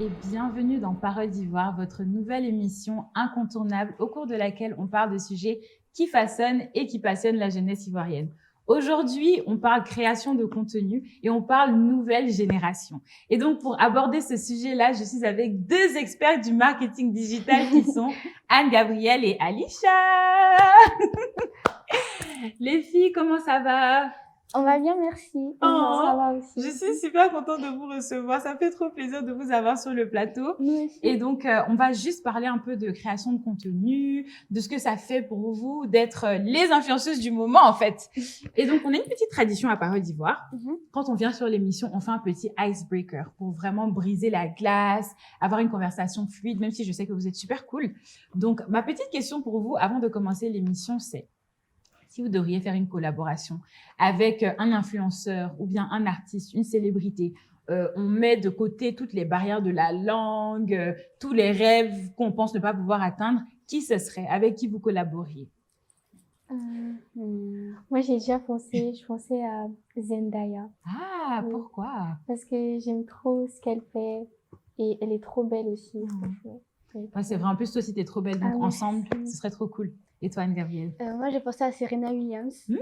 et bienvenue dans Parole d'Ivoire, votre nouvelle émission incontournable au cours de laquelle on parle de sujets qui façonnent et qui passionnent la jeunesse ivoirienne. Aujourd'hui, on parle création de contenu et on parle nouvelle génération. Et donc, pour aborder ce sujet-là, je suis avec deux experts du marketing digital qui sont Anne-Gabrielle et Alicia. Les filles, comment ça va? On va bien, merci. Ça va aussi. Je suis super contente de vous recevoir. Ça fait trop plaisir de vous avoir sur le plateau. Nous aussi. Et donc, on va juste parler un peu de création de contenu, de ce que ça fait pour vous d'être les influenceuses du moment, en fait. Et donc, on a une petite tradition à Parole d'Ivoire. Quand on vient sur l'émission, on fait un petit icebreaker pour vraiment briser la glace, avoir une conversation fluide, même si je sais que vous êtes super cool. Donc, ma petite question pour vous, avant de commencer l'émission, c'est si vous devriez faire une collaboration avec un influenceur ou bien un artiste, une célébrité, on met de côté toutes les barrières de la langue, tous les rêves qu'on pense ne pas pouvoir atteindre, qui ce serait? Avec qui vous collaboriez? Moi, j'ai déjà pensé, je pensais à Zendaya. Ah, Oui. pourquoi? Parce que j'aime trop ce qu'elle fait et elle est trop belle aussi, franchement. Ouais, c'est vrai, en plus, toi aussi, t'es trop belle, donc ensemble, ce serait trop cool. Et toi, Anne-Gabrielle? Moi, j'ai pensé à Serena Williams. Mmh.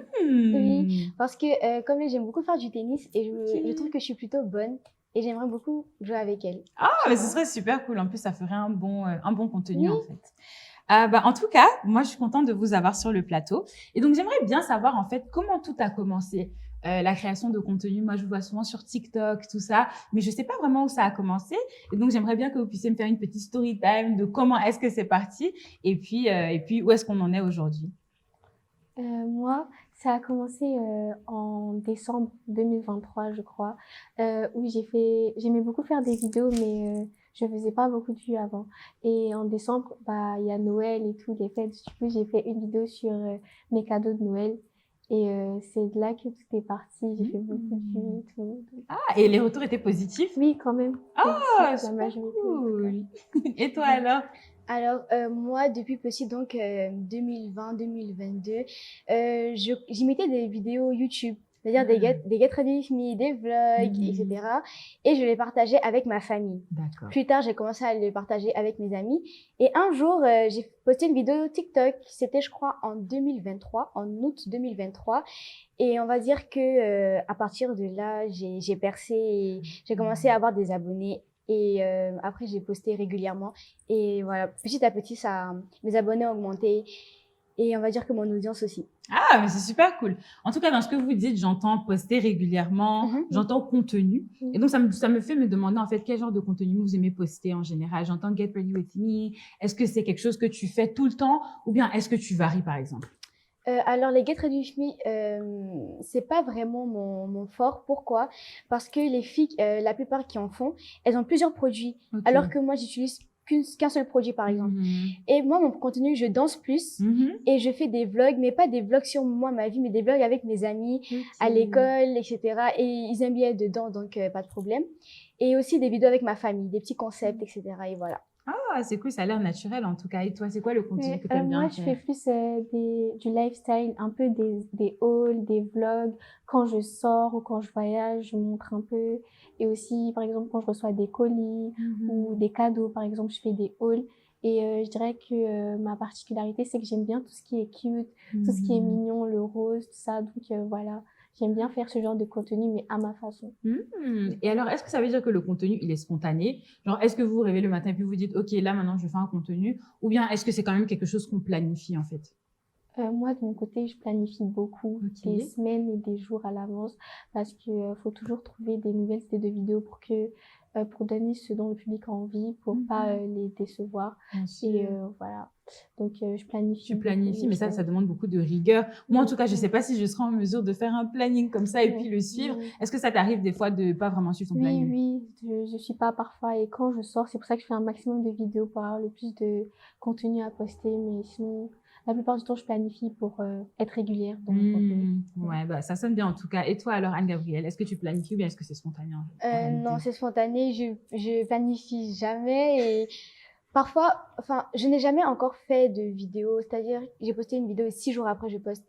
Oui, parce que comme j'aime beaucoup faire du tennis et je trouve que je suis plutôt bonne et j'aimerais beaucoup jouer avec elle. Ah, mais ce serait super cool. En plus, ça ferait un bon contenu, Oui. en fait. En tout cas, moi, je suis contente de vous avoir sur le plateau. Et donc, j'aimerais bien savoir, en fait, comment tout a commencé, la création de contenu. Moi, je vous vois souvent sur TikTok, tout ça, mais je sais pas vraiment où ça a commencé. Et donc, j'aimerais bien que vous puissiez me faire une petite story time de comment est-ce que c'est parti et puis où est-ce qu'on en est aujourd'hui. Moi, ça a commencé en décembre 2023, je crois, où j'aimais beaucoup faire des vidéos, mais je faisais pas beaucoup de vues avant. Et en décembre, bah, il y a Noël et tout, les fêtes. Du coup, j'ai fait une vidéo sur mes cadeaux de Noël. Et c'est de là que tout est parti. J'ai fait beaucoup de vues et tout. Ah, et les retours étaient positifs? Oui, quand même. Ah, Positif, la super majorité, en tout cas. cool. Et toi alors? Alors, moi, depuis petit, donc 2020-2022, j'y mettais des vidéos YouTube, c'est-à-dire des get ready with me, des vlogs, etc. Et je les partageais avec ma famille. D'accord. Plus tard, j'ai commencé à les partager avec mes amis. Et un jour, j'ai posté une vidéo TikTok. C'était, je crois, en 2023, en août 2023. Et on va dire que à partir de là, j'ai percé, et j'ai commencé à avoir des abonnés. Et après, j'ai posté régulièrement. Et voilà, petit à petit, mes abonnés ont augmenté. Et on va dire que mon audience aussi. Ah, mais c'est super cool. En tout cas, dans ce que vous dites, j'entends poster régulièrement, j'entends contenu. Et donc, ça me fait me demander, en fait, quel genre de contenu vous aimez poster en général. J'entends Get Ready With Me. Est-ce que c'est quelque chose que tu fais tout le temps ou bien est-ce que tu varies, par exemple? Alors, les Get Ready With Me, c'est pas vraiment mon fort. Pourquoi? Parce que les filles, la plupart qui en font, elles ont plusieurs produits. Okay. Alors que moi, j'utilise qu'un seul produit, par exemple. Et moi, mon contenu, je danse plus et je fais des vlogs, mais pas des vlogs sur moi, ma vie, mais des vlogs avec mes amis, à l'école, etc. Et ils aiment bien être dedans, donc pas de problème. Et aussi des vidéos avec ma famille, des petits concepts, etc. Et voilà. Ah, c'est cool, ça a l'air naturel en tout cas. Et toi, c'est quoi le contenu que tu aimes bien Moi, je fais plus du lifestyle, un peu des hauls, des vlogs. Quand je sors ou quand je voyage, je montre un peu. Et aussi, par exemple, quand je reçois des colis ou des cadeaux, par exemple, je fais des hauls. Et je dirais que ma particularité, c'est que j'aime bien tout ce qui est cute, tout ce qui est mignon, le rose, tout ça. Donc voilà. J'aime bien faire ce genre de contenu, mais à ma façon. Et alors, est-ce que ça veut dire que le contenu, il est spontané? Genre, est-ce que vous vous réveillez le matin et puis vous dites, OK, là, maintenant, je fais un contenu? Ou bien, est-ce que c'est quand même quelque chose qu'on planifie, en fait? Moi, de mon côté, je planifie beaucoup, des semaines et des jours à l'avance, parce que faut toujours trouver des nouvelles idées de vidéos pour donner ce dont le public a envie, pour pas les décevoir. Et voilà. Donc, je planifie. Tu planifies, mais ça demande beaucoup de rigueur. Moi, en tout cas, je sais pas si je serai en mesure de faire un planning comme ça et puis le suivre. Est-ce que ça t'arrive des fois de pas vraiment suivre ton planning? Oui, je suis pas parfois. Et quand je sors, c'est pour ça que je fais un maximum de vidéos pour avoir le plus de contenu à poster. Mais sinon, la plupart du temps, je planifie pour être régulière dans mon contenu. Ouais, bah, ça sonne bien en tout cas. Et toi alors, Anne-Gabrielle, est-ce que tu planifies ou bien est-ce que c'est spontané Non, c'est spontané. Je planifie jamais. Et parfois, enfin, je n'ai jamais encore fait de vidéo. C'est-à-dire, j'ai posté une vidéo et 6 jours après, je poste.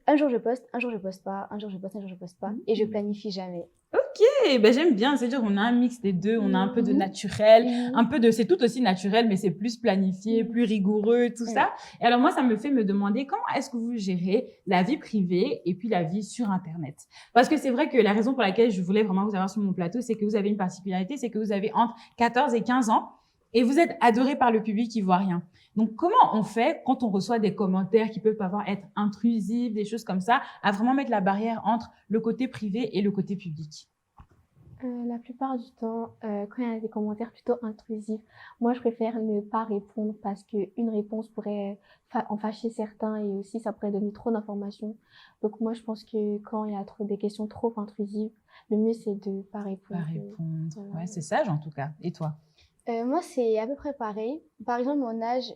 Un jour je poste, un jour je poste pas, un jour je poste, un jour je poste pas. Et je planifie jamais. Ok, ben j'aime bien. C'est-à-dire qu'on a un mix des deux. On a un peu de naturel, un peu de... C'est tout aussi naturel, mais c'est plus planifié, plus rigoureux, tout ça. Et alors moi, ça me fait me demander comment est-ce que vous gérez la vie privée et puis la vie sur Internet. Parce que c'est vrai que la raison pour laquelle je voulais vraiment vous avoir sur mon plateau, c'est que vous avez une particularité, c'est que vous avez entre 14 et 15 ans et vous êtes adoré par le public ivoirien. Donc, comment on fait quand on reçoit des commentaires qui peuvent parfois être intrusifs, des choses comme ça, à vraiment mettre la barrière entre le côté privé et le côté public? La plupart du temps, quand il y a des commentaires plutôt intrusifs, moi je préfère ne pas répondre parce qu'une réponse pourrait en fâcher certains et aussi ça pourrait donner trop d'informations. Donc moi je pense que quand il y a des questions trop intrusives, le mieux c'est de pas répondre. Pas répondre. Voilà. Ouais, c'est sage en tout cas. Et toi? Moi, c'est à peu près pareil. Par exemple, mon âge,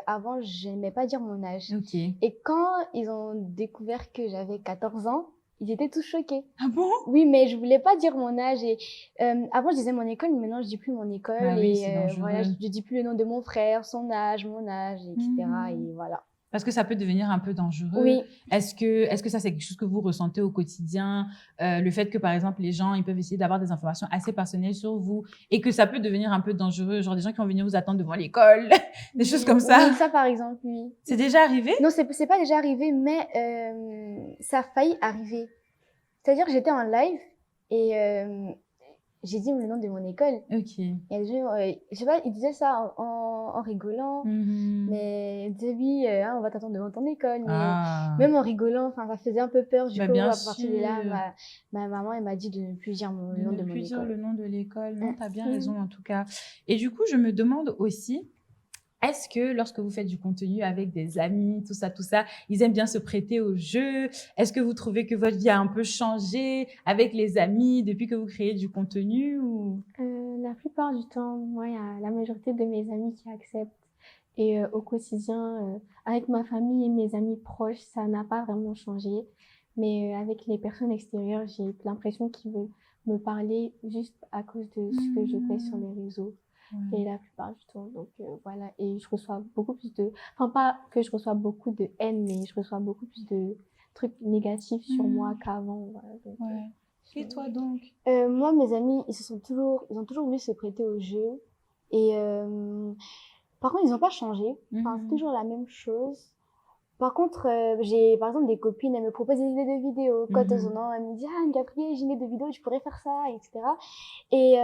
avant, j'aimais pas dire mon âge. Ok. Et quand ils ont découvert que j'avais 14 ans, ils étaient tous choqués. Ah bon? Oui, mais je voulais pas dire mon âge. Et avant, je disais mon école, mais maintenant, je dis plus mon école. Bah oui, c'est et dangereux. voilà, je dis plus le nom de mon frère, son âge, mon âge, etc. Et voilà. Parce que ça peut devenir un peu dangereux. Oui. Est-ce que ça, c'est quelque chose que vous ressentez au quotidien? Le fait que, par exemple, les gens, ils peuvent essayer d'avoir des informations assez personnelles sur vous et que ça peut devenir un peu dangereux, genre des gens qui vont venir vous attendre devant l'école, des choses comme ça. Oui, ça, par exemple, oui. C'est déjà arrivé? Non, c'est pas déjà arrivé, mais ça a failli arriver. C'est-à-dire que j'étais en live et j'ai dit le nom de mon école. Ok. Et les gens, je sais pas, ils disaient ça en rigolant. Mais ils disaient oui, on va t'attendre devant ton école. Mais même en rigolant, enfin, ça faisait un peu peur. Du coup, à partir de là, ma maman, elle m'a dit de ne plus dire le nom de mon école. De ne plus dire le nom de l'école. Non, t'as bien raison en tout cas. Et du coup, je me demande aussi, est-ce que lorsque vous faites du contenu avec des amis, tout ça, ils aiment bien se prêter au jeu? Est-ce que vous trouvez que votre vie a un peu changé avec les amis depuis que vous créez du contenu ou... La plupart du temps, moi, il y a la majorité de mes amis qui acceptent. Et au quotidien, avec ma famille et mes amis proches, ça n'a pas vraiment changé. Mais avec les personnes extérieures, j'ai l'impression qu'ils veulent me parler juste à cause de ce que je fais sur les réseaux. Et la plupart du temps, donc voilà. Et je reçois beaucoup plus de... Enfin, pas que je reçois beaucoup de haine, mais je reçois beaucoup plus de trucs négatifs sur moi qu'avant. Voilà, donc, et toi donc? Moi, mes amis, ils ont toujours voulu se prêter au jeu. Et par contre, ils n'ont pas changé. Enfin, c'est toujours la même chose. Par contre, j'ai par exemple des copines, elles me proposent des idées de vidéos. Quand elles en ont, elles me disent « Ah, Gabrielle, j'ai une idée de vidéo, tu pourrais faire ça, etc. » Et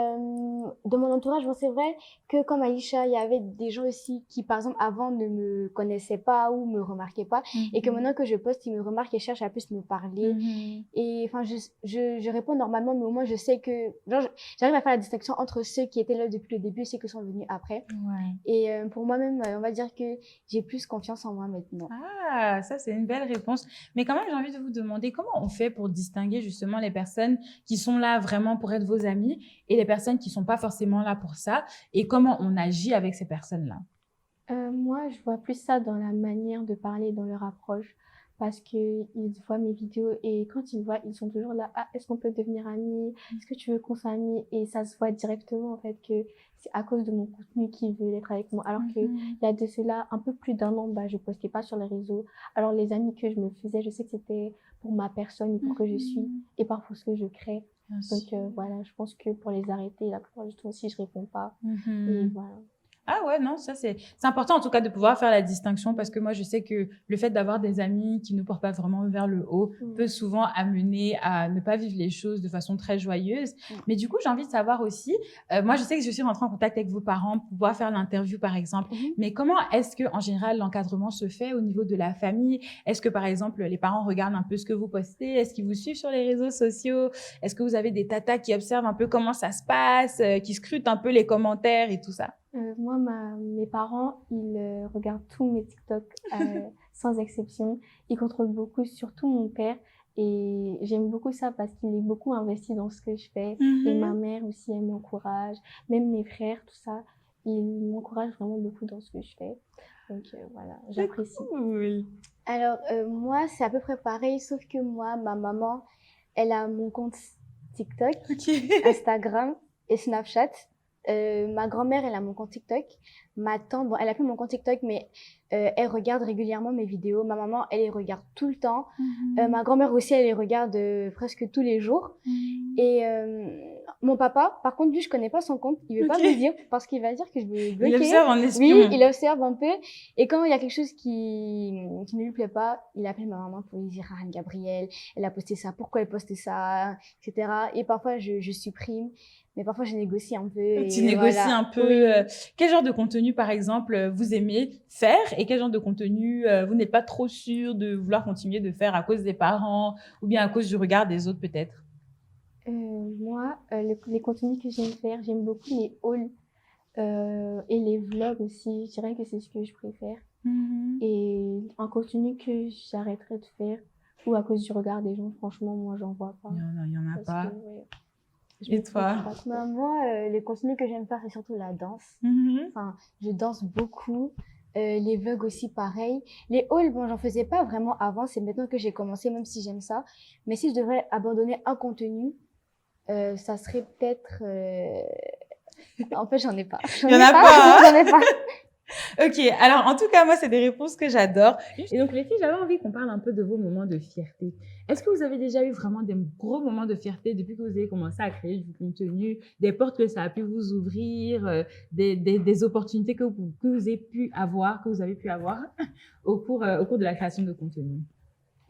dans mon entourage, bon, c'est vrai que comme Aïcha, il y avait des gens aussi qui, par exemple, avant ne me connaissaient pas ou me remarquaient pas. Et que maintenant que je poste, ils me remarquent et cherchent à plus me parler. Et enfin, je réponds normalement, mais au moins je sais que... Genre, j'arrive à faire la distinction entre ceux qui étaient là depuis le début et ceux qui sont venus après. Et pour moi-même, on va dire que j'ai plus confiance en moi maintenant. Ah, ça, c'est une belle réponse. Mais quand même, j'ai envie de vous demander comment on fait pour distinguer justement les personnes qui sont là vraiment pour être vos amis et les personnes qui sont pas forcément là pour ça et comment on agit avec ces personnes-là? Moi, je vois plus ça dans la manière de parler, dans leur approche. Parce qu'ils voient mes vidéos et quand ils voient, ils sont toujours là. Ah, est-ce qu'on peut devenir amis? Est-ce que tu veux qu'on soit amis? Et ça se voit directement, en fait, que c'est à cause de mon contenu qu'ils veulent être avec moi. Alors qu'il y a de cela un peu plus d'un an, bah, je postais pas sur les réseaux. Alors, les amis que je me faisais, je sais que c'était pour ma personne et pour que je suis et pas pour ce que je crée. Donc, voilà, je pense que pour les arrêter, la plupart du temps aussi, je réponds pas. Et voilà. Ah ouais, non, ça c'est important en tout cas de pouvoir faire la distinction parce que moi je sais que le fait d'avoir des amis qui ne portent pas vraiment vers le haut peut souvent amener à ne pas vivre les choses de façon très joyeuse. Mais du coup, j'ai envie de savoir aussi, moi je sais que je suis rentrée en contact avec vos parents pour pouvoir faire l'interview par exemple, mais comment est-ce que en général l'encadrement se fait au niveau de la famille? Est-ce que par exemple les parents regardent un peu ce que vous postez? Est-ce qu'ils vous suivent sur les réseaux sociaux? Est-ce que vous avez des tatas qui observent un peu comment ça se passe, qui scrutent un peu les commentaires et tout ça? Moi, mes parents, ils regardent tous mes TikTok sans exception. Ils contrôlent beaucoup, surtout mon père. Et j'aime beaucoup ça parce qu'il est beaucoup investi dans ce que je fais. Et ma mère aussi, elle m'encourage. Même mes frères, tout ça, ils m'encouragent vraiment beaucoup dans ce que je fais. Donc voilà, j'apprécie. Cool. Alors, moi, c'est à peu près pareil, sauf que moi, ma maman, elle a mon compte TikTok, Instagram et Snapchat. Ma grand-mère, elle a mon compte TikTok. Ma tante, bon, elle a plus mon compte TikTok, mais elle regarde régulièrement mes vidéos. Ma maman, elle les regarde tout le temps. Ma grand-mère aussi, elle les regarde presque tous les jours. Et mon papa, par contre, lui, je connais pas son compte. Il veut pas me dire parce qu'il va dire que je vais le bloquer. Il observe en espion. Oui, il observe un peu. Et quand il y a quelque chose qui ne lui plaît pas, il appelle ma maman pour lui dire, ah, Anne-Gabrielle, elle a posté ça, pourquoi elle postait ça, etc. Et parfois, je supprime. Mais parfois, je négocie un peu. Tu négocies voilà. un peu. Quel genre de contenu, par exemple, vous aimez faire et quel genre de contenu vous n'êtes pas trop sûr de vouloir continuer de faire à cause des parents ou bien à cause du regard des autres, peut-être? Moi, les contenus que j'aime faire, j'aime beaucoup les hauls et les vlogs aussi. Je dirais que c'est ce que je préfère. Et un contenu que j'arrêterais de faire ou à cause du regard des gens, franchement, moi, j'en vois pas. Il y en a pas. Que, ouais, Et toi? Bah, moi, les contenus que j'aime faire, c'est surtout la danse. Enfin, je danse beaucoup. Les vlogs aussi, pareil. Les hauls, bon, j'en faisais pas vraiment avant. C'est maintenant que j'ai commencé, même si j'aime ça. Mais si je devrais abandonner un contenu, ça serait peut-être... En fait, j'en ai pas. Il y en a pas, J'en ai pas. Ok, alors en tout cas, moi, c'est des réponses que j'adore. Et donc, les filles, j'avais envie qu'on parle un peu de vos moments de fierté. Est-ce que vous avez déjà eu vraiment des gros moments de fierté depuis que vous avez commencé à créer du contenu, des portes que ça a pu vous ouvrir, des opportunités que vous avez pu avoir, au cours de la création de contenu?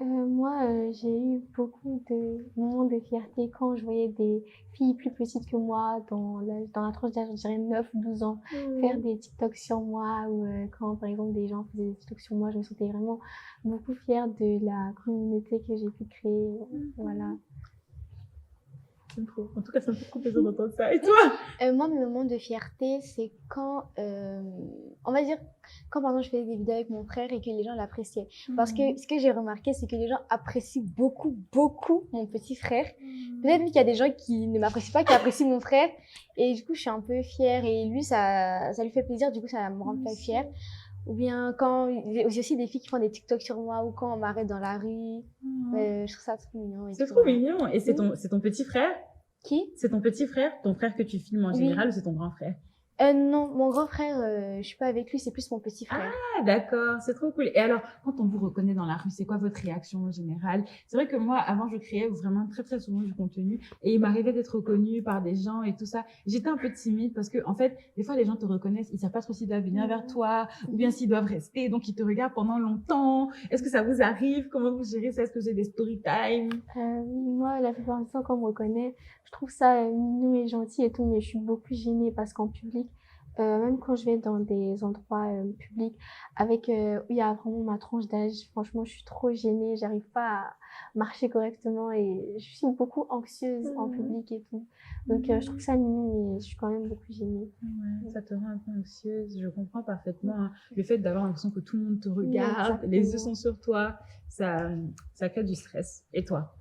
Moi, j'ai eu beaucoup de moments de fierté quand je voyais des filles plus petites que moi, dans la tranche d'âge, je dirais 9, 12 ans, faire des TikToks sur moi, ou quand, par exemple, des gens faisaient des TikToks sur moi, je me sentais vraiment beaucoup fière de la communauté que j'ai pu créer. Voilà. En tout cas, ça me fait trop plaisir d'entendre ça. Et toi? Moi, mes moments de fierté, c'est quand, on va dire, quand par exemple je faisais des vidéos avec mon frère et que les gens l'appréciaient. Parce que ce que j'ai remarqué, c'est que les gens apprécient beaucoup, beaucoup mon petit frère. Peut-être qu'il y a des gens qui ne m'apprécient pas, qui apprécient mon frère. Et du coup, je suis un peu fière. Et lui, ça lui fait plaisir. Du coup, ça me rend très fière. Ou bien quand j'ai aussi des filles qui font des TikTok sur moi ou quand on m'arrête dans la rue. Je trouve ça trop mignon. C'est trop mignon. Et c'est ton petit frère? Qui? C'est ton petit frère? Ton frère que tu filmes en général ou c'est ton grand frère? Non, mon grand frère, je suis pas avec lui, c'est plus mon petit frère. Ah, d'accord, c'est trop cool. Et alors, quand on vous reconnaît dans la rue, c'est quoi votre réaction en général? C'est vrai que moi, avant, je créais vraiment très, très souvent du contenu et il m'arrivait d'être reconnue par des gens et tout ça. J'étais un peu timide parce que, en fait, des fois, les gens te reconnaissent, ils savent pas trop s'ils doivent venir vers toi ou bien s'ils doivent rester, donc ils te regardent pendant longtemps. Est-ce que ça vous arrive? Comment vous gérez ça? Est-ce que j'ai des story time? Moi, la plupart du temps, quand on me reconnaît, je trouve ça mignon et gentil et tout, mais je suis beaucoup gênée parce qu'en public, même quand je vais dans des endroits publics avec où il y a vraiment ma tranche d'âge, franchement, je suis trop gênée, j'arrive pas à marcher correctement et je suis beaucoup anxieuse en public et tout. Donc, je trouve ça mignon, mais je suis quand même beaucoup gênée. Ouais, ça te rend un peu anxieuse, je comprends parfaitement. Hein. Le fait d'avoir l'impression que tout le monde te regarde, les yeux sont sur toi, ça crée du stress. Et toi?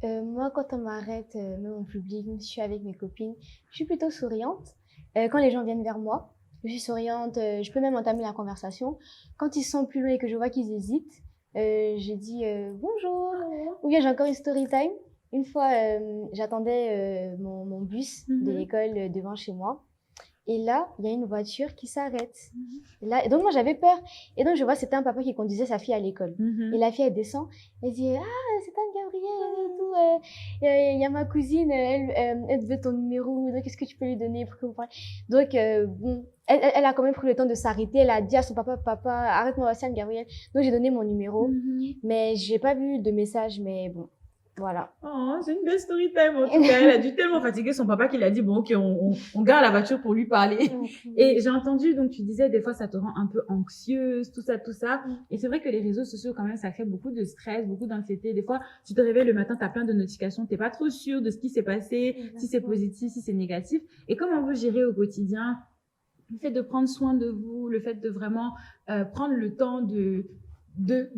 Moi, quand on m'arrête, même en public, même si je suis avec mes copines, je suis plutôt souriante. Quand les gens viennent vers moi, je suis souriante, je peux même entamer la conversation. Quand ils sont plus loin et que je vois qu'ils hésitent, je dis bonjour. Ou bien j'ai encore une story time. Une fois, j'attendais mon bus de l'école devant chez moi. Et là, il y a une voiture qui s'arrête. Et donc, moi, j'avais peur. Et donc, je vois, c'était un papa qui conduisait sa fille à l'école. Et la fille, elle descend. Elle dit, ah, c'est Anne-Gabrielle et tout. Il y a ma cousine, elle veut ton numéro. Donc, est-ce que tu peux lui donner pour que vous parliez? Donc, bon, elle a quand même pris le temps de s'arrêter. Elle a dit à son papa, arrête-moi aussi, Anne-Gabrielle. Donc, j'ai donné mon numéro. Mais j'ai pas vu de message, mais bon. Voilà. Oh, c'est une belle story time. En tout cas, elle a dû tellement fatiguer son papa qu'il a dit, bon, ok, on garde la voiture pour lui parler. Et j'ai entendu, donc tu disais, des fois, ça te rend un peu anxieuse, tout ça. Et c'est vrai que les réseaux sociaux, quand même, ça crée beaucoup de stress, beaucoup d'anxiété. Des fois, tu te réveilles le matin, t'as plein de notifications, t'es pas trop sûr de ce qui s'est passé, si c'est positif, si c'est négatif. Et comment vous gérez au quotidien le fait de prendre soin de vous, le fait de vraiment prendre le temps de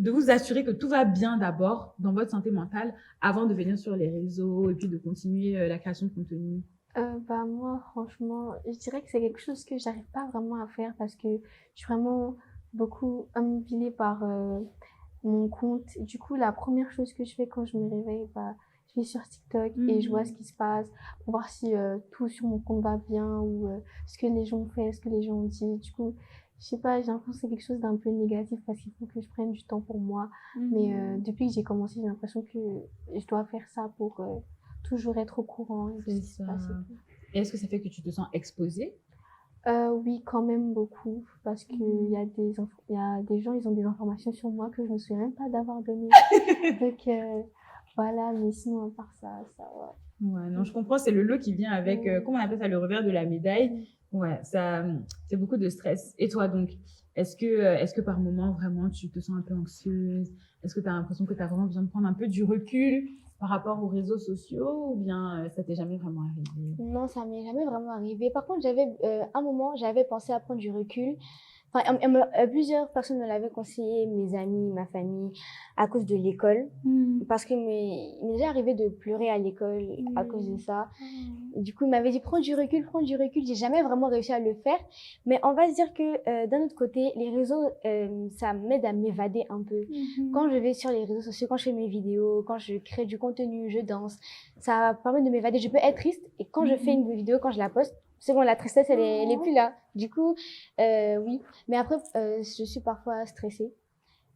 vous assurer que tout va bien d'abord dans votre santé mentale avant de venir sur les réseaux et puis de continuer la création de contenu? Moi, franchement, je dirais que c'est quelque chose que j'arrive pas vraiment à faire parce que je suis vraiment beaucoup omnibulée par mon compte. Du coup, la première chose que je fais quand je me réveille, je vais sur TikTok et je vois ce qui se passe pour voir si tout sur mon compte va bien ou ce que les gens ont fait, ce que les gens ont dit. Du coup, je sais pas, j'ai l'impression que c'est quelque chose d'un peu négatif parce qu'il faut que je prenne du temps pour moi. Mais depuis que j'ai commencé, j'ai l'impression que je dois faire ça pour toujours être au courant. C'est ça. Et est-ce que ça fait que tu te sens exposée? Oui, quand même beaucoup, parce que il y a des gens, ils ont des informations sur moi que je ne sais même pas d'avoir donné. Donc, voilà, mais sinon, à part ça, ça va. Ouais, non, je comprends, c'est le lot qui vient avec, comment on appelle ça, le revers de la médaille. Ouais, ça, c'est beaucoup de stress. Et toi, donc, est-ce que par moment, vraiment, tu te sens un peu anxieuse? Est-ce que tu as l'impression que tu as vraiment besoin de prendre un peu du recul par rapport aux réseaux sociaux ou bien ça t'est jamais vraiment arrivé? Non, ça m'est jamais vraiment arrivé. Par contre, un moment, j'avais pensé à prendre du recul. Enfin, plusieurs personnes me l'avaient conseillé, mes amis, ma famille, à cause de l'école. Parce que il m'est déjà arrivé de pleurer à l'école à cause de ça. Et du coup, il m'avait dit, prends du recul, prends du recul. J'ai jamais vraiment réussi à le faire. Mais on va se dire que, d'un autre côté, les réseaux, ça m'aide à m'évader un peu. Quand je vais sur les réseaux sociaux, quand je fais mes vidéos, quand je crée du contenu, je danse, ça permet de m'évader. Je peux être triste et quand je fais une vidéo, quand je la poste, c'est bon, la tristesse, elle est plus là. Du coup, oui. Mais après, je suis parfois stressée.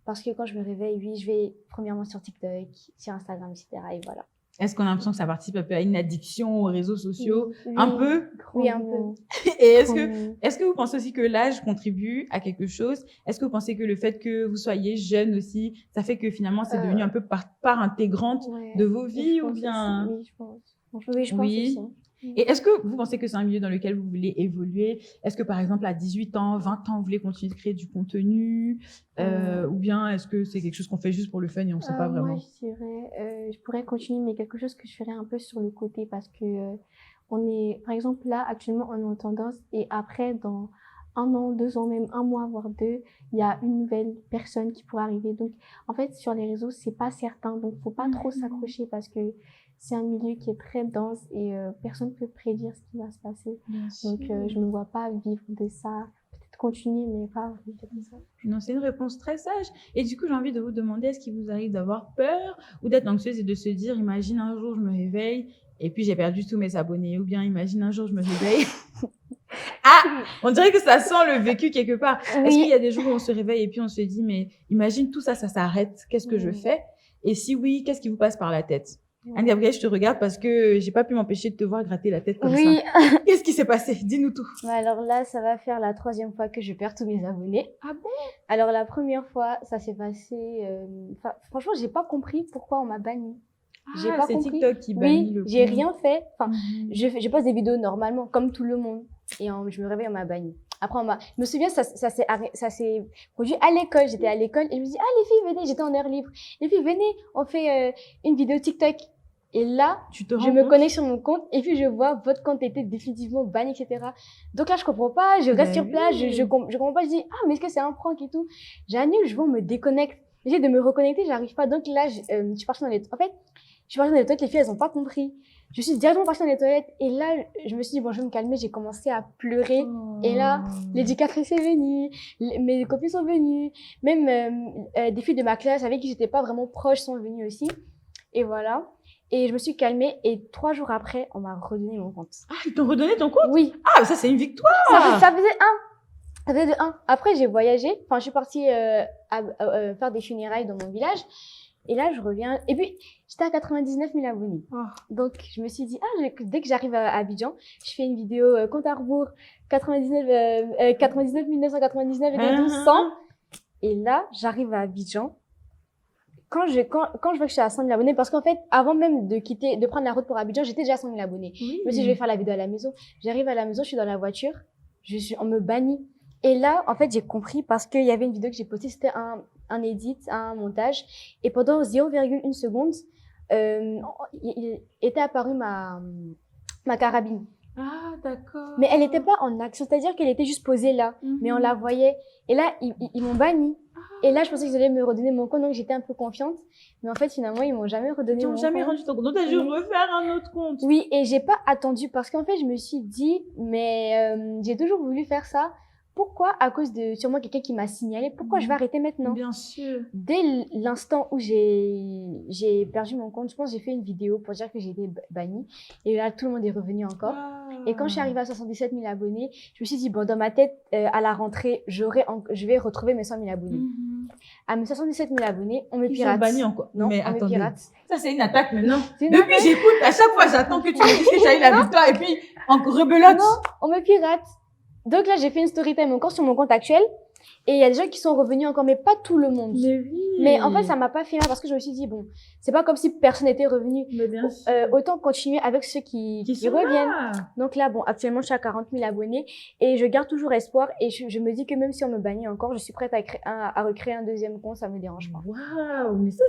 Parce que quand je me réveille, oui, je vais premièrement sur TikTok, sur Instagram, etc. Et voilà. Est-ce qu'on a l'impression que ça participe un peu à une addiction aux réseaux sociaux? Oui, Un peu? Oui, un peu. Et est-ce que vous pensez aussi que l'âge contribue à quelque chose? Est-ce que vous pensez que le fait que vous soyez jeune aussi, ça fait que finalement c'est devenu un peu part intégrante de vos vies ou bien? Oui, je pense. Oui, je pense aussi. Et est-ce que vous pensez que c'est un milieu dans lequel vous voulez évoluer? Est-ce que, par exemple, à 18 ans, 20 ans, vous voulez continuer de créer du contenu? Ou bien est-ce que c'est quelque chose qu'on fait juste pour le fun et on ne sait pas vraiment? Moi, je dirais, je pourrais continuer, mais quelque chose que je ferais un peu sur le côté parce que par exemple, là, actuellement, on est en tendance et après, dans 1 an, 2 ans, même 1 mois, voire 2, il y a une nouvelle personne qui pourrait arriver. Donc, en fait, sur les réseaux, c'est pas certain. Donc, faut pas trop s'accrocher parce que c'est un milieu qui est très dense et personne peut prédire ce qui va se passer. Donc, je me vois pas vivre de ça. Peut-être continuer, mais pas vivre de ça. Non, c'est une réponse très sage. Et du coup, j'ai envie de vous demander, est-ce qu'il vous arrive d'avoir peur ou d'être anxieuse et de se dire, imagine un jour, je me réveille et puis j'ai perdu tous mes abonnés. Ou bien, imagine un jour, je me réveille. Ah, on dirait que ça sent le vécu quelque part. Est-ce qu'il y a des jours où on se réveille et puis on se dit, mais imagine tout ça, ça s'arrête. Qu'est-ce que je fais? Et si oui, qu'est-ce qui vous passe par la tête? Anne-Gabrielle, je te regarde parce que j'ai pas pu m'empêcher de te voir gratter la tête comme ça. Qu'est-ce qui s'est passé? Dis-nous tout. Alors là, ça va faire la 3e fois que je perds tous mes abonnés. Ah bon? Alors la première fois, ça s'est passé... franchement, j'ai pas compris pourquoi on m'a banni. J'ai pas compris. C'est TikTok qui bannit le compte. J'ai rien fait. Enfin, je poste des vidéos normalement, comme tout le monde. Et je me réveille, on m'a banni. Après, je me souviens, ça s'est produit à l'école. J'étais à l'école et je me dis, les filles, venez, j'étais en heure libre. Les filles, venez, on fait une vidéo TikTok. Et là, je me connecte sur mon compte et puis je vois votre compte était définitivement banni, etc. Donc là, je comprends pas, je reste sur place, je comprends pas, je dis, mais est-ce que c'est un prank et tout? J'annule, je vois, on me déconnecte. J'essaie de me reconnecter, j'arrive pas. Donc là, je suis partie dans les toilettes. Je suis partie dans les toilettes, les filles, elles ont pas compris. Je suis directement partie dans les toilettes et là, je me suis dit, bon, je vais me calmer, j'ai commencé à pleurer. Et là, l'éducatrice est venue, mes copines sont venues, même des filles de ma classe avec qui j'étais pas vraiment proche sont venues aussi. Et voilà. Et je me suis calmée et 3 jours après, on m'a redonné mon compte. Ah, ils t'ont redonné ton compte? Oui. Ah, ça c'est une victoire. Ça faisait de 1. Après, j'ai voyagé. Enfin, je suis partie faire des funérailles dans mon village. Et là, je reviens. Et puis, j'étais à 99 000 abonnés. Donc, je me suis dit, dès que j'arrive à Abidjan, je fais une vidéo compte à rebours 99 999 et 1200. Et là, j'arrive à Abidjan. Quand je vois que je suis à 100 000 abonnés, parce qu'en fait, avant même de prendre la route pour Abidjan, j'étais déjà à 100 000 abonnés. Je me suis dit, je vais faire la vidéo à la maison. J'arrive à la maison, je suis dans la voiture, on me bannit. Et là, en fait, j'ai compris parce qu'il y avait une vidéo que j'ai postée, c'était un edit, un montage. Et pendant 0,1 seconde, il était apparu ma carabine. Ah, d'accord. Mais elle n'était pas en action, c'est-à-dire qu'elle était juste posée là, mais on la voyait. Et là, ils m'ont banni. Et là, je pensais qu'ils allaient me redonner mon compte, donc j'étais un peu confiante. Mais en fait, finalement, ils m'ont jamais redonné mon compte. Ils t'ont jamais rendu ton compte. Donc, t'as dû refaire un autre compte. Oui, et j'ai pas attendu parce qu'en fait, je me suis dit, mais j'ai toujours voulu faire ça pourquoi, à cause de sûrement quelqu'un qui m'a signalé, pourquoi je vais arrêter maintenant? Bien sûr. Dès l'instant où j'ai perdu mon compte, je pense que j'ai fait une vidéo pour dire que j'ai été bannie. Et là, tout le monde est revenu encore. Et quand je suis arrivée à 77 000 abonnés, je me suis dit, bon, dans ma tête, à la rentrée, je vais retrouver mes 100 000 abonnés. À mes 77 000 abonnés, on me Ils pirate. sont bannis encore. Non, mais on me attendez. pirate. Ça, c'est une attaque maintenant. C'est une Depuis, attaque. j'écoute. À chaque fois, j'attends que tu me dises que tu as eu la victoire et puis, en rebelote. Non, on me pirate. Donc là, j'ai fait une story time encore sur mon compte actuel. Et il y a des gens qui sont revenus encore, mais pas tout le monde. Mais oui. Mais en fait, ça m'a pas fait mal parce que je me suis dit, bon, c'est pas comme si personne n'était revenu. Mais bien sûr. Autant continuer avec ceux qui sont reviennent. là. Donc là, bon, actuellement, je suis à 40 000 abonnés et je garde toujours espoir et je me dis que même si on me bannit encore, je suis prête à recréer un deuxième compte, ça me dérange pas. Waouh, mais ça,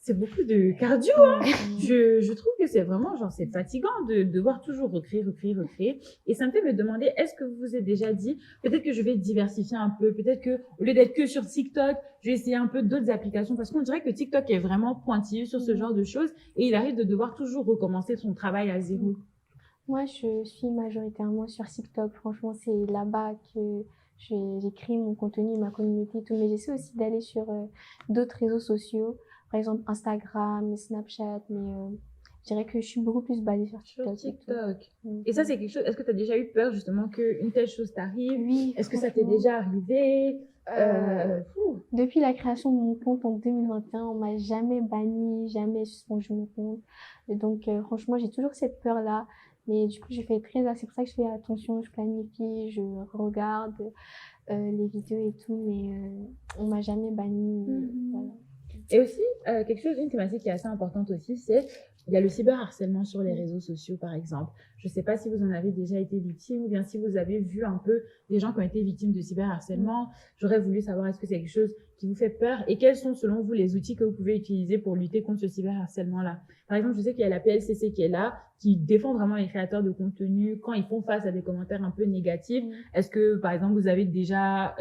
c'est beaucoup de cardio, hein. Je trouve que c'est vraiment, genre, c'est fatigant de devoir toujours recréer. Et ça me fait me demander, est-ce que vous vous êtes déjà dit, peut-être que je vais diversifier un peu, peut-être que, au lieu d'être que sur TikTok, je vais essayer un peu d'autres applications parce qu'on dirait que TikTok est vraiment pointilleux sur ce genre de choses et il arrive de devoir toujours recommencer son travail à zéro. Moi, je suis majoritairement sur TikTok. Franchement, c'est là-bas que j'écris mon contenu, ma communauté et tout. Mais j'essaie aussi d'aller sur d'autres réseaux sociaux. Par exemple, Instagram, Snapchat. Mais je dirais que je suis beaucoup plus basée sur TikTok. Et ça, c'est quelque chose, est-ce que tu as déjà eu peur justement qu'une telle chose t'arrive? Oui. Est-ce que ça t'est déjà arrivé? Depuis la création de mon compte en 2021, on m'a jamais banni, jamais suspendu mon compte. Et donc, franchement, j'ai toujours cette peur-là. Mais du coup, je fais c'est pour ça que je fais attention, je planifie, je regarde les vidéos et tout, mais on m'a jamais banni. Voilà. Et aussi, une thématique qui est assez importante aussi, c'est il y a le cyberharcèlement sur les réseaux sociaux, par exemple. Je ne sais pas si vous en avez déjà été victime ou bien si vous avez vu un peu des gens qui ont été victimes de cyberharcèlement. J'aurais voulu savoir est-ce que c'est quelque chose qui vous fait peur et quels sont selon vous les outils que vous pouvez utiliser pour lutter contre ce cyberharcèlement-là. Par exemple, je sais qu'il y a la PLCC qui est là, qui défend vraiment les créateurs de contenu quand ils font face à des commentaires un peu négatifs. Est-ce que, par exemple, vous avez déjà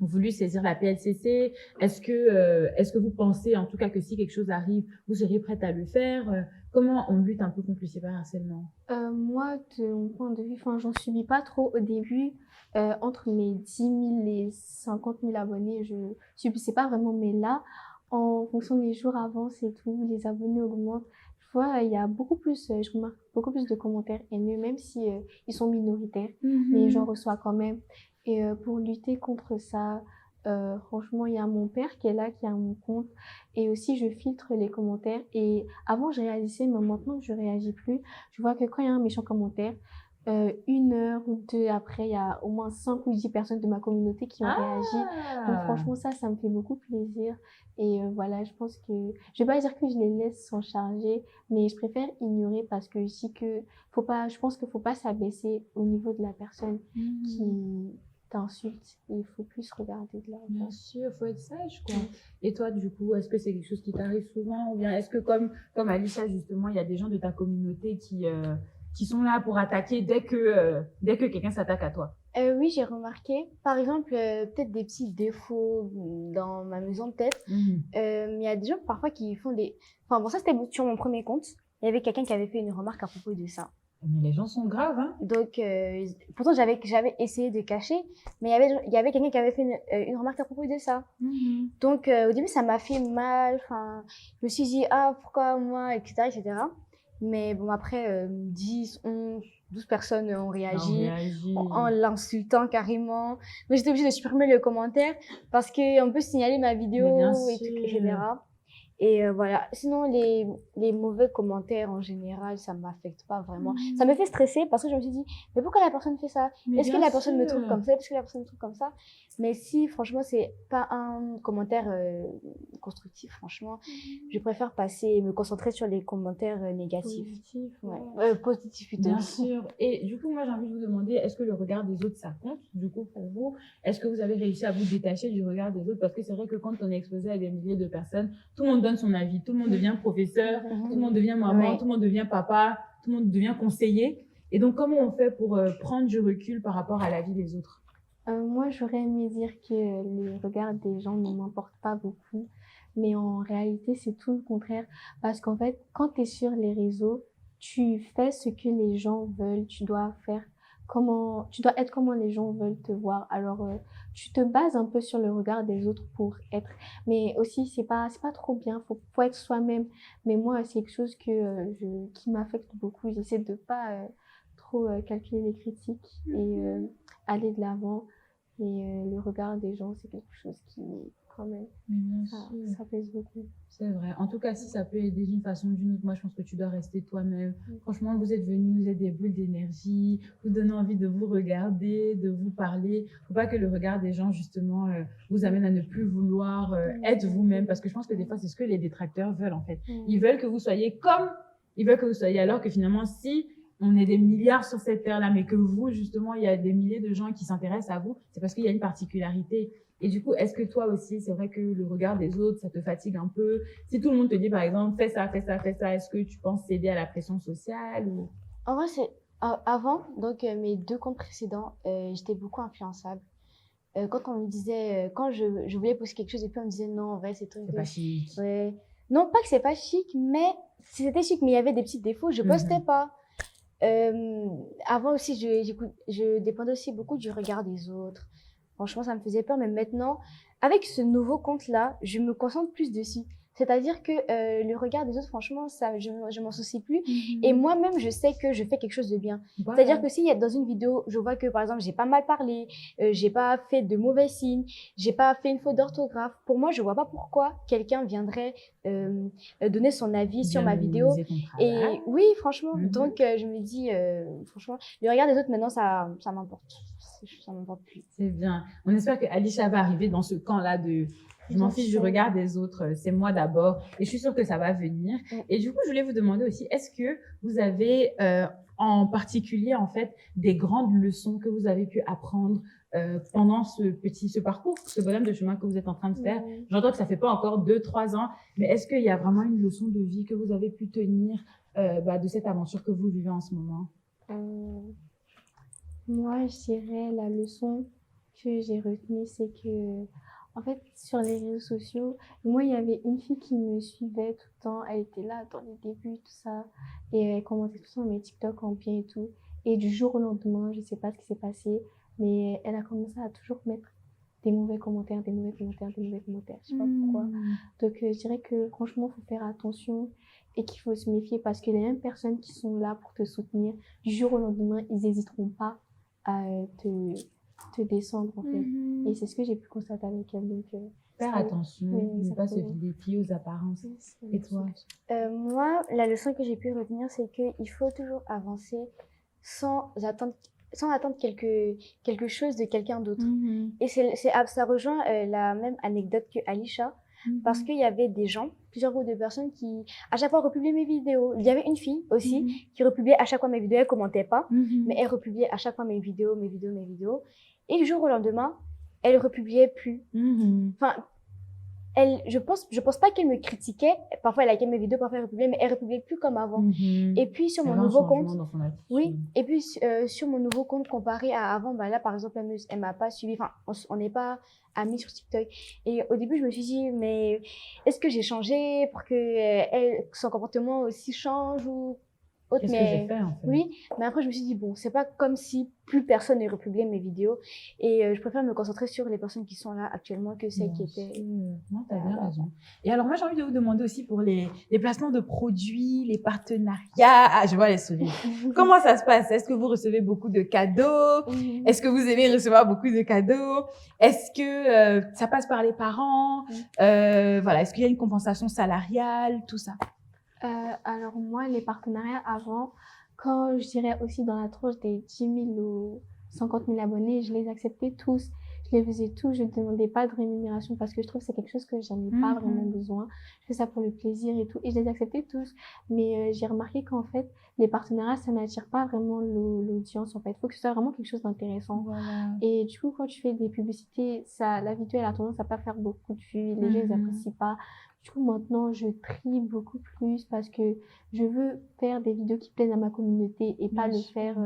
voulu saisir la PLCC? Est-ce que vous pensez, en tout cas, que si quelque chose arrive, vous seriez prête à le faire? Comment on lutte un peu contre le cyberharcèlement? Moi, de mon point de vue, j'en subis pas trop au début. Entre mes 10 000 et 50 000 abonnés, je subissais pas vraiment. Mais là, en fonction des jours avancent et tout, les abonnés augmentent. Je vois, il y a beaucoup plus, je remarque beaucoup plus de commentaires haineux, même si ils sont minoritaires, mais j'en reçois quand même. Et pour lutter contre ça, franchement, il y a mon père qui est là, qui a mon compte. Et aussi, je filtre les commentaires. Et avant, je réagissais, mais maintenant, je réagis plus. Je vois que quand il y a un méchant commentaire, 1 heure ou 2 après, il y a au moins 5 ou 10 personnes de ma communauté qui ont réagi. Donc franchement, ça me fait beaucoup plaisir. Et voilà, je pense que, je vais pas dire que je les laisse s'en charger, mais je préfère ignorer parce que je pense qu'il faut pas s'abaisser au niveau de la personne qui t'insulte. Il faut plus regarder de là. Bien sûr, faut être sage, quoi. Et toi, du coup, est-ce que c'est quelque chose qui t'arrive souvent ou bien est-ce que comme Alicia, justement, il y a des gens de ta communauté qui sont là pour attaquer dès que quelqu'un s'attaque à toi? Oui, j'ai remarqué. Par exemple, peut-être des petits défauts dans ma maison, peut-être. Mais il y a des gens parfois qui font des... Enfin bon, ça c'était sur mon premier compte. Il y avait quelqu'un qui avait fait une remarque à propos de ça. Mais les gens sont graves, hein. Donc, pourtant j'avais essayé de cacher, mais il y avait quelqu'un qui avait fait une remarque à propos de ça. Donc, au début, ça m'a fait mal. Enfin, je me suis dit, ah, pourquoi moi, etc., etc. Mais bon, après, 10, 11, 12 personnes ont réagi en l'insultant carrément. Donc, j'étais obligée de supprimer le commentaire parce qu'on peut signaler ma vidéo, etc. Et voilà. Sinon, les mauvais commentaires en général, ça m'affecte pas vraiment. Ça me fait stresser parce que je me suis dit, mais pourquoi la personne fait ça? Est-ce que la personne me trouve comme ça? Est-ce que la personne me trouve comme ça? Mais si, franchement, c'est pas un commentaire constructif, franchement, je préfère me concentrer sur les commentaires négatifs. Positifs plutôt. Bien sûr. Et du coup, moi, j'ai envie de vous demander, est-ce que le regard des autres, ça compte, du coup, pour vous? Est-ce que vous avez réussi à vous détacher du regard des autres? Parce que c'est vrai que quand on est exposé à des milliers de personnes, tout le monde donne son avis, tout le monde devient professeur, tout le monde devient maman, tout le monde devient papa, tout le monde devient conseiller. Et donc, comment on fait pour prendre du recul par rapport à la vie des autres? Moi, j'aurais aimé dire que le regard des gens ne m'importe pas beaucoup, mais en réalité, c'est tout le contraire. Parce qu'en fait, quand tu es sur les réseaux, tu fais ce que les gens veulent, tu dois faire tu dois être comment les gens veulent te voir. Alors, tu te bases un peu sur le regard des autres pour être, mais aussi, c'est pas trop bien. Faut être soi-même. Mais moi, c'est quelque chose qui m'affecte beaucoup. J'essaie de pas, trop, calculer les critiques et, aller de l'avant. Et, le regard des gens, c'est quelque chose qui, quand même, Mais bien ça, sûr. ça pèse beaucoup. C'est vrai. En tout cas, si ça peut aider d'une façon ou d'une autre, moi, je pense que tu dois rester toi-même. Franchement, vous êtes venus, vous êtes des boules d'énergie, vous donnez envie de vous regarder, de vous parler. Faut pas que le regard des gens, justement, vous amène à ne plus vouloir être vous-même. Parce que je pense que des fois, c'est ce que les détracteurs veulent, en fait. Ils veulent que vous soyez comme ils veulent que vous soyez. Alors que finalement, si on est des milliards sur cette terre-là, mais que vous, justement, il y a des milliers de gens qui s'intéressent à vous, c'est parce qu'il y a une particularité. Et du coup, est-ce que toi aussi, c'est vrai que le regard des autres, ça te fatigue un peu? Si tout le monde te dit, par exemple, fais ça, fais ça, fais ça, est-ce que tu penses céder à la pression sociale ou... En vrai, avant, donc mes 2 comptes précédents, j'étais beaucoup influençable. Quand on me disait, quand je voulais poster quelque chose et puis on me disait non, en vrai, c'est truc C'est pas chic. ouais. Non, pas que c'est pas chic, mais c'était chic, mais il y avait des petits défauts, je postais pas. Avant aussi, je dépendais aussi beaucoup du regard des autres. Franchement, ça me faisait peur, mais maintenant, avec ce nouveau compte-là, je me concentre plus dessus. C'est-à-dire que le regard des autres, franchement, ça, je m'en soucie plus. Et moi-même, je sais que je fais quelque chose de bien. Voilà. C'est-à-dire que s'il y a dans une vidéo, je vois que, par exemple, j'ai pas mal parlé, j'ai pas fait de mauvais signes, j'ai pas fait une faute d'orthographe, pour moi, je vois pas pourquoi quelqu'un viendrait donner son avis sur ma vidéo. Et oui, franchement, donc je me dis, franchement, le regard des autres, maintenant, ça m'importe. Ça m'importe plus. C'est bien. On espère que Alisha va arriver dans ce camp-là de je m'en fiche du regard des autres, c'est moi d'abord. Et je suis sûre que ça va venir. Et du coup, je voulais vous demander aussi, est-ce que vous avez en particulier, en fait, des grandes leçons que vous avez pu apprendre pendant ce parcours, ce bonhomme de chemin que vous êtes en train de faire? J'entends que ça fait pas encore 2-3 ans, mais est-ce qu'il y a vraiment une leçon de vie que vous avez pu tenir de cette aventure que vous vivez en ce moment? Moi, je dirais la leçon que j'ai retenue, c'est que, en fait, sur les réseaux sociaux, moi, il y avait une fille qui me suivait tout le temps. Elle était là dans les débuts, tout ça. Et elle commentait tout le temps mes TikTok en bien et tout. Et du jour au lendemain, je sais pas ce qui s'est passé, mais elle a commencé à toujours mettre des mauvais commentaires, des mauvais commentaires, des mauvais commentaires. Je sais pas pourquoi. Donc, je dirais que, franchement, faut faire attention et qu'il faut se méfier parce que les mêmes personnes qui sont là pour te soutenir, du jour au lendemain, ils n'hésiteront pas à te descendre, en fait. Et c'est ce que j'ai pu constater avec elle. Donc, faire attention, ne pas se fier aux apparences. Et toi? Moi, la leçon que j'ai pu retenir, c'est qu'il faut toujours avancer sans attendre quelque chose de quelqu'un d'autre. Et ça rejoint la même anecdote que Alisha, parce qu'il y avait des gens, plusieurs groupes de personnes qui, à chaque fois, republiaient mes vidéos. Il y avait une fille aussi qui republiait à chaque fois mes vidéos, elle commentait pas, mais elle republiait à chaque fois mes vidéos. Et du jour au lendemain, elle republiait plus. Enfin, je pense pas qu'elle me critiquait. Parfois, elle likait mes vidéos, parfois elle republiait, mais elle republiait plus comme avant. Et puis, sur mon nouveau compte, sur mon nouveau compte comparé à avant, bah là, par exemple, elle m'a pas suivi. Enfin, on n'est pas amis sur TikTok. Et au début, je me suis dit, mais est-ce que j'ai changé pour que son comportement aussi change ou autre? Qu'est-ce que j'ai fait, en fait? Oui, mais après, je me suis dit, bon, c'est pas comme si plus personne ne republiait mes vidéos. Et je préfère me concentrer sur les personnes qui sont là actuellement que celles qui étaient. Non, t'as bien raison. Et alors, moi, j'ai envie de vous demander aussi pour les placements de produits, les partenariats. Ah, je vois les sourires. Comment ça se passe? Est-ce que vous recevez beaucoup de cadeaux? Est-ce que vous aimez recevoir beaucoup de cadeaux? Est-ce que ça passe par les parents? Voilà. Est-ce qu'il y a une compensation salariale? Tout ça. Alors moi, les partenariats avant, quand je dirais aussi dans la tranche des 10 000 ou 50 000 abonnés, je les acceptais tous. Je les faisais tous, je ne demandais pas de rémunération parce que je trouve que c'est quelque chose que j'en ai pas vraiment besoin. Je fais ça pour le plaisir et tout. Et je les acceptais tous. Mais j'ai remarqué qu'en fait, les partenariats, ça n'attire pas vraiment l'audience en fait. Il faut que ce soit vraiment quelque chose d'intéressant. Voilà. Et du coup, quand tu fais des publicités, la vidéo, elle a tendance à pas faire beaucoup de vues. Les gens, ils apprécient pas. Du coup, maintenant, je trie beaucoup plus parce que je veux faire des vidéos qui plaisent à ma communauté et pas le faire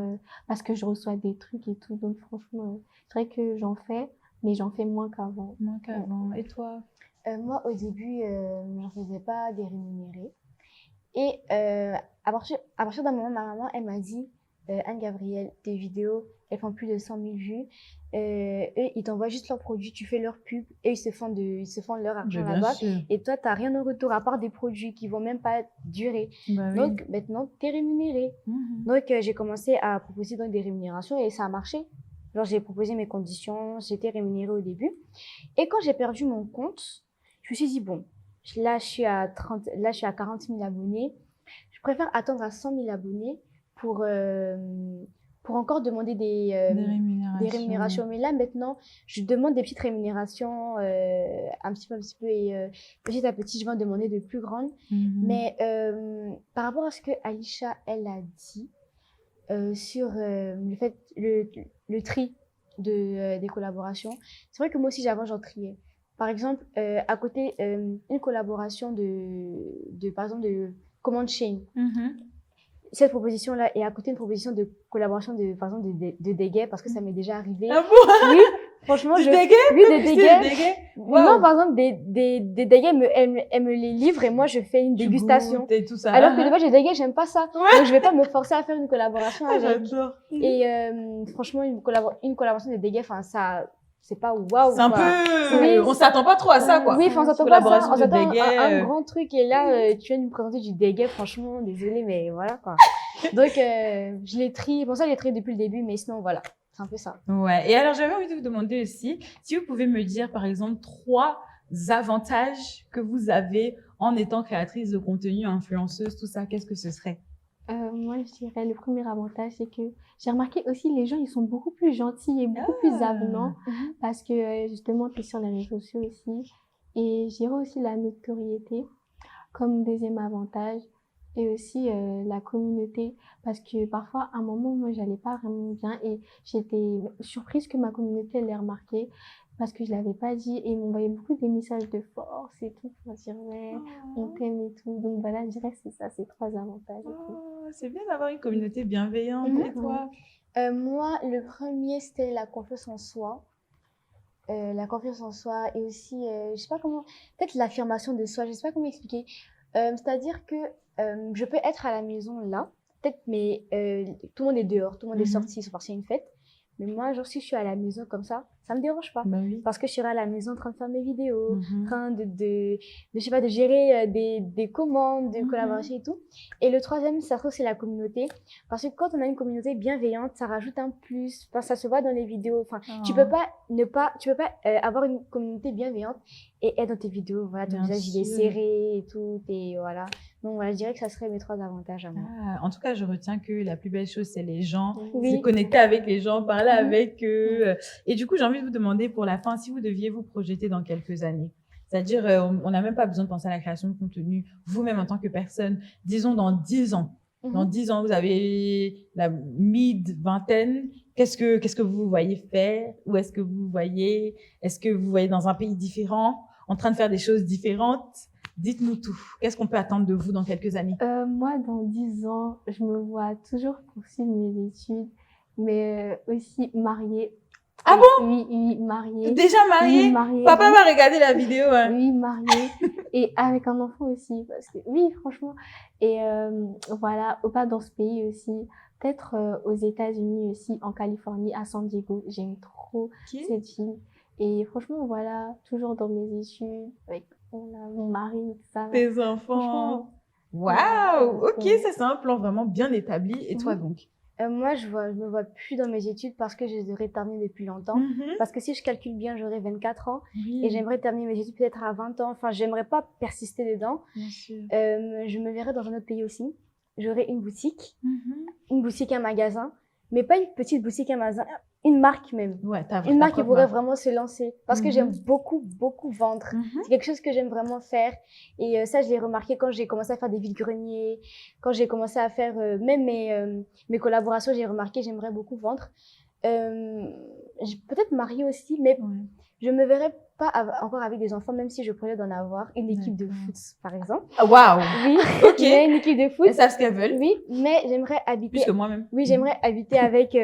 parce que je reçois des trucs et tout. Donc, franchement, c'est vrai que j'en fais, mais j'en fais moins qu'avant. Et toi? Moi, au début, je n'en faisais pas des rémunérés. Et à partir d'un moment, ma maman, elle m'a dit, Anne-Gabrielle, tes vidéos, elles font plus de 100 000 vues. Eux, ils t'envoient juste leurs produits, tu fais leur pub et ils se font leur argent Bien là-bas. sûr. Et toi, t'as rien en retour à part des produits qui vont même pas durer. Bah oui. Donc, maintenant, t'es rémunéré. Donc, j'ai commencé à proposer donc, des rémunérations et ça a marché. Genre, j'ai proposé mes conditions, j'étais rémunérée au début. Et quand j'ai perdu mon compte, je me suis dit, bon, là, je suis à 40 000 abonnés. Je préfère attendre à 100 000 abonnés pour encore demander des rémunérations. Mais là, maintenant, je demande des petites rémunérations un petit peu et petit à petit, je vais en demander de plus grandes. Mais par rapport à ce que Alisha, elle a dit sur le fait, le tri des collaborations, c'est vrai que moi aussi, avant, j'en triais. Par exemple, à côté, une collaboration par exemple, de Command Chain. Cette proposition-là est à côté d'une proposition de collaboration par exemple, de Dégay, parce que ça m'est déjà arrivé. Ah bon? Oui, franchement, Oui, des Dégay. Wow. Non, par exemple, des Dégay, elle me les livre et moi, je fais une dégustation. Et tout ça. Alors que de base, les Dégay, j'aime pas ça. Ouais. Donc, je vais pas me forcer à faire une collaboration avec. J'adore. Et franchement, une collaboration de Dégay, enfin, ça, c'est pas waouh. C'est un peu, on s'attend pas trop à ça, quoi. Oui, enfin, on s'attend pas à ça. Collaboration On de s'attend Dégay, à un grand truc et là, tu viens de me présenter du Dégay, franchement, désolée, mais voilà, quoi. Donc, je l'ai trié. Bon, ça, je l'ai trié depuis le début, mais sinon, voilà. C'est un peu ça. Ouais. Et alors, j'avais envie de vous demander aussi, si vous pouvez me dire, par exemple, 3 avantages que vous avez en étant créatrice de contenu, influenceuse, tout ça, qu'est-ce que ce serait? Moi, je dirais le premier avantage, c'est que j'ai remarqué aussi les gens, ils sont beaucoup plus gentils et beaucoup plus avenants parce que justement, tu es sur les réseaux sociaux aussi. Et je dirais aussi la notoriété comme deuxième avantage et aussi la communauté parce que parfois, à un moment, moi, j'allais pas vraiment bien et j'étais surprise que ma communauté l'ait remarqué parce que je l'avais pas dit et ils m'envoyaient beaucoup des messages de force et tout pour dire ouais, on t'aime et tout. Donc voilà, je dirais que c'est ça, ces 3 avantages. C'est bien d'avoir une communauté bienveillante. Et toi? Moi, le premier, c'était la confiance en soi. La confiance en soi et aussi, je sais pas comment, peut-être l'affirmation de soi, je sais pas comment expliquer. C'est-à-dire que je peux être à la maison là, peut-être, mais tout le monde est dehors, tout le monde est sorti, ils sont partis à une fête. Mais moi, genre, si je suis à la maison comme ça me dérange pas. Bah oui. Parce que je serai à la maison en train de faire mes vidéos, en train je sais pas, de gérer des commandes, de collaboration et tout. Et le troisième, ça c'est la communauté. Parce que quand on a une communauté bienveillante, ça rajoute un plus. Enfin, ça se voit dans les vidéos. Enfin, tu peux pas avoir une communauté bienveillante et être dans tes vidéos. Voilà, ton visage, il est serré et tout. Et voilà. Donc, voilà, je dirais que ça serait mes 3 avantages à moi. En tout cas, je retiens que la plus belle chose, c'est les gens. Oui. Se connecter avec les gens, parler avec eux. Et du coup, j'ai envie de vous demander pour la fin, si vous deviez vous projeter dans quelques années. C'est-à-dire, on n'a même pas besoin de penser à la création de contenu. Vous-même, en tant que personne, disons dans 10 ans. Dans 10 ans, vous avez la mid-vingtaine. Qu'est-ce que vous voyez faire? Où est-ce que vous voyez? Est-ce que vous voyez dans un pays différent, en train de faire des choses différentes? Dites-nous tout. Qu'est-ce qu'on peut attendre de vous dans quelques années? Moi, dans 10 ans, je me vois toujours poursuivre mes études, mais aussi mariée. Ah bon? Oui, mariée. Déjà mariée? Oui, mariée. Papa va regarder la vidéo. Hein. Oui, mariée. Et avec un enfant aussi, parce que oui, franchement. Et voilà, pas dans ce pays aussi. Peut-être aux États-Unis aussi, en Californie, à San Diego. J'aime trop cette ville. Et franchement, voilà, toujours dans mes études, avec mon mari, tout ça. Tes enfants. Waouh! Ok, ça c'est un plan vraiment bien établi. Et toi donc? Moi, je me vois plus dans mes études parce que je les aurais terminées depuis longtemps. Parce que si je calcule bien, j'aurais 24 ans et j'aimerais terminer mes études peut-être à 20 ans. Enfin, j'aimerais pas persister dedans. Bien sûr. Je me verrais dans un autre pays aussi. J'aurais une boutique, un magasin, mais pas une petite boutique, un magasin, une marque même. Ouais, une marque qui pourrait vraiment se lancer parce que j'aime beaucoup vendre. C'est quelque chose que j'aime vraiment faire et ça je l'ai remarqué quand j'ai commencé à faire des vides-greniers, quand j'ai commencé à faire même mes collaborations, j'ai remarqué j'aimerais beaucoup vendre. Peut-être mariée aussi, mais je me verrais pas encore avec des enfants, même si je pourrais d'en avoir une équipe de foot, par exemple. Waouh! Oui, ok. Mais une équipe de foot. Elles savent ce qu'elles veulent. Oui, mais j'aimerais habiter. Plus que moi-même. Oui, j'aimerais habiter avec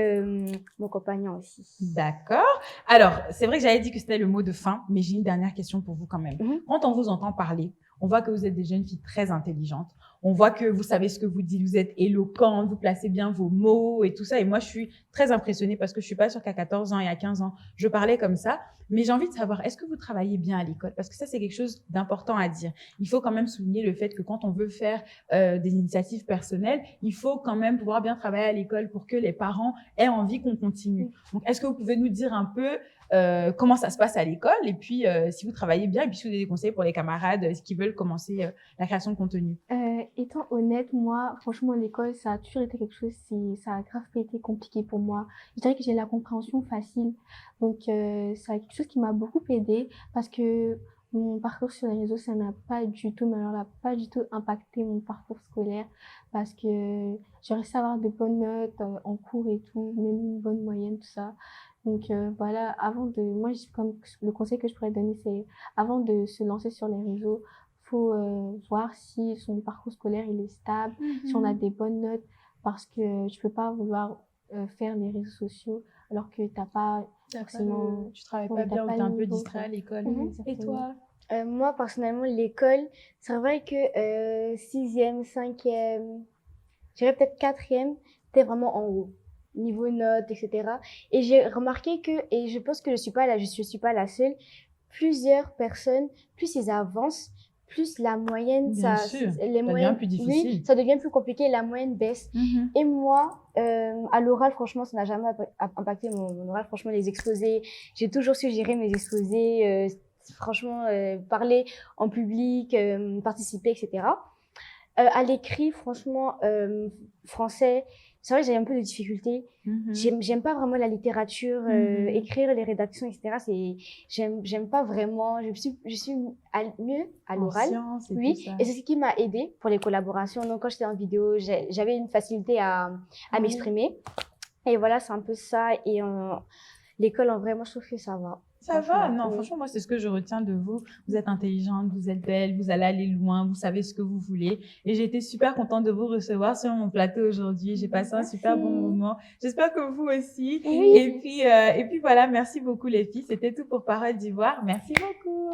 mon compagnon aussi. D'accord. Alors, c'est vrai que j'avais dit que c'était le mot de fin, mais j'ai une dernière question pour vous quand même. Quand on vous entend parler, on voit que vous êtes des jeunes filles très intelligentes. On voit que vous savez ce que vous dites, vous êtes éloquente, vous placez bien vos mots et tout ça. Et moi, je suis très impressionnée parce que je suis pas sûre qu'à 14 ans et à 15 ans, je parlais comme ça. Mais j'ai envie de savoir, est-ce que vous travaillez bien à l'école? Parce que ça, c'est quelque chose d'important à dire. Il faut quand même souligner le fait que quand on veut faire des initiatives personnelles, il faut quand même pouvoir bien travailler à l'école pour que les parents aient envie qu'on continue. Donc, est-ce que vous pouvez nous dire un peu comment ça se passe à l'école et puis si vous travaillez bien et puis si vous avez des conseils pour les camarades qui veulent commencer la création de contenu? Étant honnête, moi, franchement, l'école, ça a toujours été quelque chose, ça a grave pas été compliqué pour moi. Je dirais que j'ai la compréhension facile. Donc, c'est quelque chose qui m'a beaucoup aidée parce que mon parcours sur les réseaux, ça n'a pas du tout, mais alors là, pas du tout impacté mon parcours scolaire parce que j'ai réussi à avoir de bonnes notes en cours et tout, même une bonne moyenne, tout ça. Donc, voilà, moi, comme le conseil que je pourrais donner, c'est avant de se lancer sur les réseaux, faut voir si son parcours scolaire il est stable, si on a des bonnes notes, parce que tu peux pas vouloir faire les réseaux sociaux alors que t'as pas forcément, tu travailles ouais, pas bien ou pas t'es le un peu niveau, distrait quoi. à l'école. Et Exactement. toi? Moi, personnellement, l'école, c'est vrai que 6e, 5e, je dirais peut-être 4e, c'était vraiment en haut, niveau notes, etc. Et j'ai remarqué que, et je pense que je suis pas la seule, plusieurs personnes, plus ils avancent, plus la moyenne, Bien sûr, les ça devient moyennes, plus oui, difficile. ça devient plus compliqué, la moyenne baisse. Et moi, à l'oral, franchement, ça n'a jamais impacté mon oral. Franchement, les exposés, j'ai toujours su gérer mes exposés, franchement, parler en public, participer, etc. À l'écrit, franchement, français, c'est vrai que j'ai un peu de difficultés. J'aime pas vraiment la littérature, écrire les rédactions, etc. J'aime pas vraiment. Je suis mieux à En l'oral. sciences et tout Oui, ça. et c'est ce qui m'a aidé pour les collaborations. Donc, quand j'étais en vidéo, j'avais une facilité à m'exprimer. Et voilà, c'est un peu ça. Et l'école, en vrai, moi, je trouve que ça va. Ça va, Franchement, non, oui. franchement, moi, c'est ce que je retiens de vous. Vous êtes intelligente, vous êtes belle, vous allez aller loin, vous savez ce que vous voulez. Et j'ai été super contente de vous recevoir sur mon plateau aujourd'hui. J'ai passé un super bon Merci. moment. J'espère que vous aussi. Oui. Et puis voilà, merci beaucoup les filles. C'était tout pour Parole d'Ivoire. Merci beaucoup.